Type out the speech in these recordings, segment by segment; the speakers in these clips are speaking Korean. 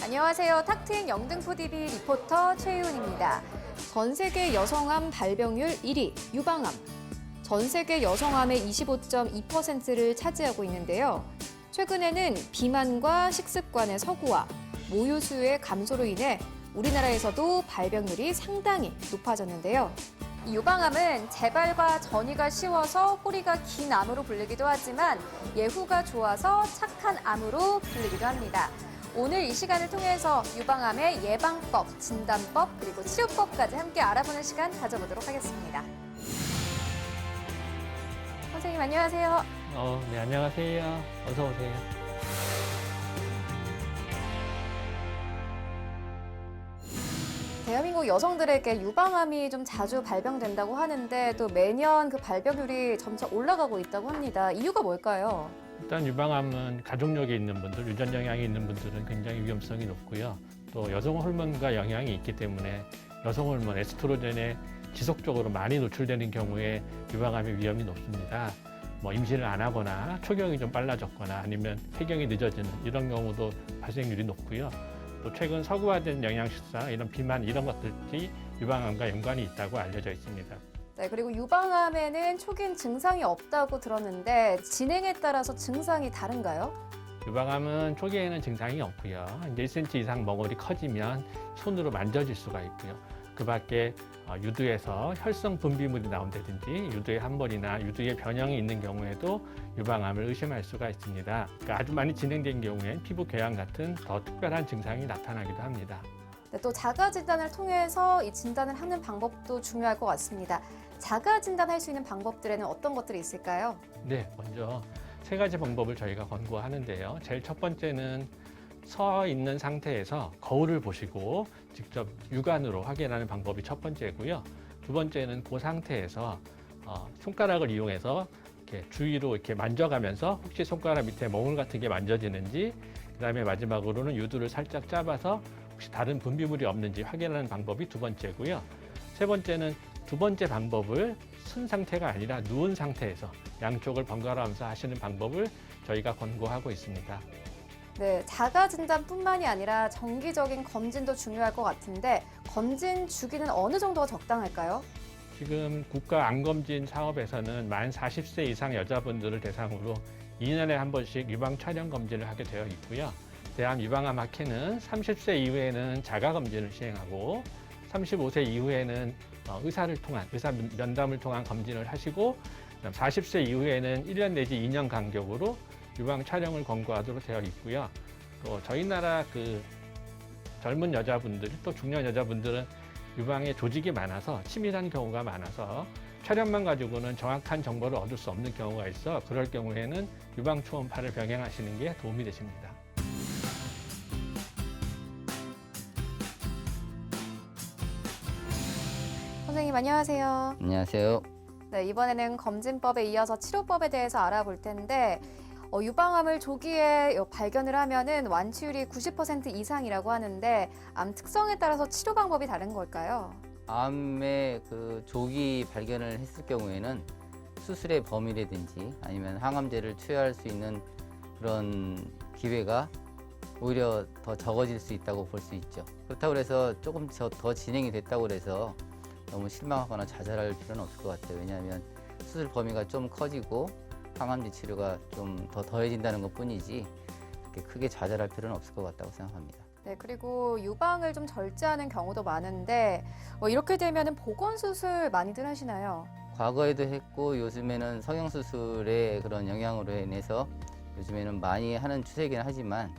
안녕하세요. 탁트인 영등포TV 리포터 최희훈입니다. 전 세계 여성암 발병률 1위, 유방암. 전 세계 여성암의 25.2%를 차지하고 있는데요. 최근에는 비만과 식습관의 서구화, 모유수의 감소로 인해 우리나라에서도 발병률이 상당히 높아졌는데요. 이 유방암은 재발과 전이가 쉬워서 꼬리가 긴 암으로 불리기도 하지만 예후가 좋아서 착한 암으로 불리기도 합니다. 오늘 이 시간을 통해서 유방암의 예방법, 진단법, 그리고 치료법까지 함께 알아보는 시간 가져보도록 하겠습니다. 선생님 안녕하세요. 네, 안녕하세요. 어서 오세요. 대한민국 여성들에게 유방암이 좀 자주 발병된다고 하는데 또 매년 그 발병률이 점차 올라가고 있다고 합니다. 이유가 뭘까요? 일단 유방암은 가족력이 있는 분들, 유전 영향이 있는 분들은 굉장히 위험성이 높고요. 또 여성 호르몬과 영향이 있기 때문에 여성 호르몬 에스트로겐에 지속적으로 많이 노출되는 경우에 유방암의 위험이 높습니다. 임신을 안 하거나 초경이 좀 빨라졌거나 아니면 폐경이 늦어지는 이런 경우도 발생률이 높고요. 또 최근 서구화된 영양식사, 이런 비만 이런 것들이 유방암과 연관이 있다고 알려져 있습니다. 네, 그리고 유방암에는 초기엔 증상이 없다고 들었는데 진행에 따라서 증상이 다른가요? 유방암은 초기에는 증상이 없고요. 이제 1cm 이상 멍울이 커지면 손으로 만져질 수가 있고요. 그 밖에 유두에서 혈성 분비물이 나온다든지 유두의 함몰이나 유두의 변형이 있는 경우에도 유방암을 의심할 수가 있습니다. 그러니까 아주 많이 진행된 경우엔 피부 궤양 같은 더 특별한 증상이 나타나기도 합니다. 네, 또 자가 진단을 통해서 이 진단을 하는 방법도 중요할 것 같습니다. 자가 진단할 수 있는 방법들에는 어떤 것들이 있을까요? 네, 먼저 세 가지 방법을 저희가 권고하는데요. 제일 첫 번째는 서 있는 상태에서 거울을 보시고 직접 육안으로 확인하는 방법이 첫 번째고요. 두 번째는 그 상태에서 손가락을 이용해서 이렇게 주위로 이렇게 만져가면서 혹시 손가락 밑에 멍울 같은 게 만져지는지, 그다음에 마지막으로는 유두를 살짝 잡아서 혹시 다른 분비물이 없는지 확인하는 방법이 두 번째고요. 세 번째는 두 번째 방법을 쓴 상태가 아니라 누운 상태에서 양쪽을 번갈아 가면서 하시는 방법을 저희가 권고하고 있습니다. 네, 자가 진단뿐만이 아니라 정기적인 검진도 중요할 것 같은데 검진 주기는 어느 정도가 적당할까요? 지금 국가 암검진 사업에서는 만 40세 이상 여자분들을 대상으로 2년에 한 번씩 유방 촬영 검진을 하게 되어 있고요. 대한유방암학회는 30세 이후에는 자가검진을 시행하고 35세 이후에는 의사 면담을 통한 검진을 하시고 40세 이후에는 1년 내지 2년 간격으로 유방 촬영을 권고하도록 되어 있고요. 또 저희 나라 젊은 여자분들, 또 중년 여자분들은 유방에 조직이 많아서 치밀한 경우가 많아서 촬영만 가지고는 정확한 정보를 얻을 수 없는 경우가 있어 그럴 경우에는 유방 초음파를 병행하시는 게 도움이 되십니다. 선생님 안녕하세요. 안녕하세요. 네, 이번에는 검진법에 이어서 치료법에 대해서 알아볼 텐데 유방암을 조기에 발견을 하면은 완치율이 90% 이상이라고 하는데 암 특성에 따라서 치료 방법이 다른 걸까요? 암의 조기 발견을 했을 경우에는 수술의 범위라든지 아니면 항암제를 투여할 수 있는 그런 기회가 오히려 더 적어질 수 있다고 볼 수 있죠. 그렇다고 해서 조금 더 진행이 됐다고 해서 너무 실망하거나 좌절할 필요는 없을 것 같아요. 왜냐하면 수술 범위가 좀 커지고 항암제 치료가 좀 더 더해진다는 것 뿐이지 그렇게 크게 좌절할 필요는 없을 것 같다고 생각합니다. 네, 그리고 유방을 좀 절제하는 경우도 많은데 이렇게 되면은 보건수술 많이들 하시나요? 과거에도 했고 요즘에는 성형수술의 그런 영향으로 인해서 요즘에는 많이 하는 추세이긴 하지만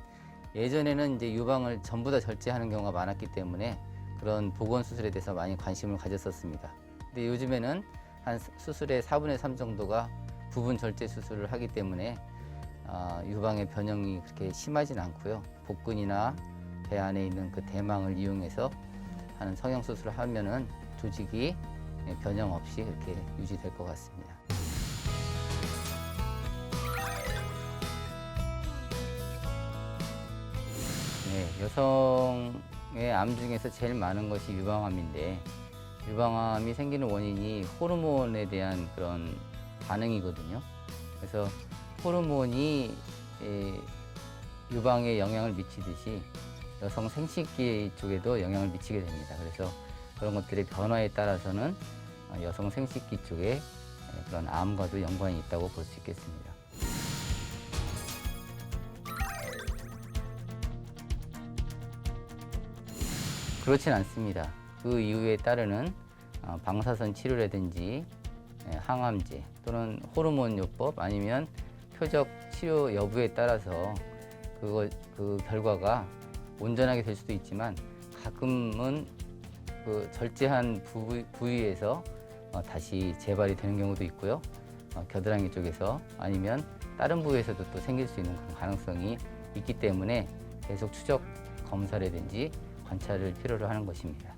예전에는 이제 유방을 전부 다 절제하는 경우가 많았기 때문에 그런 보건수술에 대해서 많이 관심을 가졌었습니다. 근데 요즘에는 한 수술의 4분의 3 정도가 부분 절제 수술을 하기 때문에 유방의 변형이 그렇게 심하진 않고요. 복근이나 배 안에 있는 그 대망을 이용해서 하는 성형수술을 하면은 조직이 변형 없이 이렇게 유지될 것 같습니다. 네, 여성의 암 중에서 제일 많은 것이 유방암인데 유방암이 생기는 원인이 호르몬에 대한 그런 반응이거든요. 그래서 호르몬이 유방에 영향을 미치듯이 여성 생식기 쪽에도 영향을 미치게 됩니다. 그래서 그런 것들의 변화에 따라서는 여성 생식기 쪽에 그런 암과도 연관이 있다고 볼 수 있겠습니다. 그렇진 않습니다. 그 이유에 따르는 방사선 치료라든지 항암제 또는 호르몬 요법 아니면 표적 치료 여부에 따라서 그 결과가 온전하게 될 수도 있지만 가끔은 그 절제한 부위에서 다시 재발이 되는 경우도 있고요. 겨드랑이 쪽에서 아니면 다른 부위에서도 또 생길 수 있는 그런 가능성이 있기 때문에 계속 추적 검사라든지 관찰을 필요로 하는 것입니다.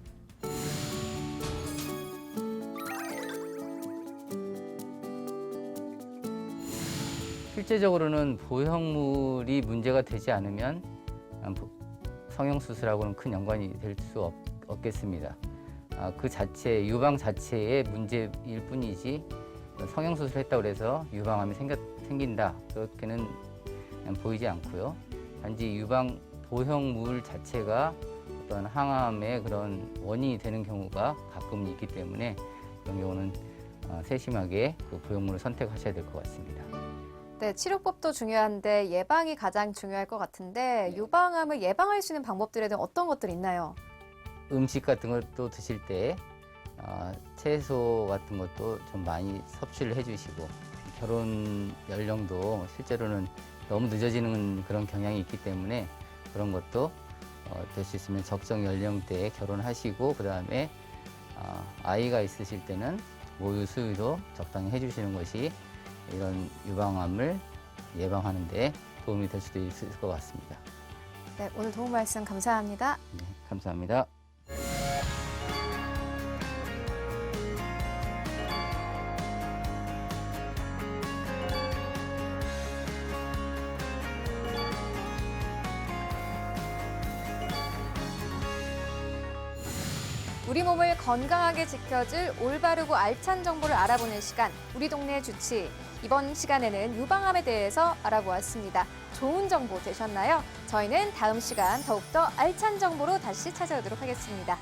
실제적으로는 보형물이 문제가 되지 않으면 성형수술하고는 큰 연관이 될 수 없겠습니다. 그 자체, 유방 자체의 문제일 뿐이지 성형수술을 했다고 해서 유방암이 생긴다 그렇게는 보이지 않고요. 단지 유방 보형물 자체가 어떤 항암의 그런 원인이 되는 경우가 가끔 있기 때문에 그런 경우는 세심하게 그 보형물을 선택하셔야 될 것 같습니다. 네, 치료법도 중요한데 예방이 가장 중요할 것 같은데 유방암을 예방할 수 있는 방법들에는 어떤 것들이 있나요? 음식 같은 것도 드실 때 채소 같은 것도 좀 많이 섭취를 해주시고 결혼 연령도 실제로는 너무 늦어지는 그런 경향이 있기 때문에 그런 것도 될 수 있으면 적정 연령대에 결혼하시고 그 다음에 아이가 있으실 때는 모유 수유도 적당히 해주시는 것이 이런 유방암을 예방하는 데 도움이 될 수도 있을 것 같습니다. 네, 오늘 도움 말씀 감사합니다. 네, 감사합니다. 우리 몸을 건강하게 지켜줄 올바르고 알찬 정보를 알아보는 시간, 우리 동네 주치. 이번 시간에는 유방암에 대해서 알아보았습니다. 좋은 정보 되셨나요? 저희는 다음 시간 더욱더 알찬 정보로 다시 찾아오도록 하겠습니다.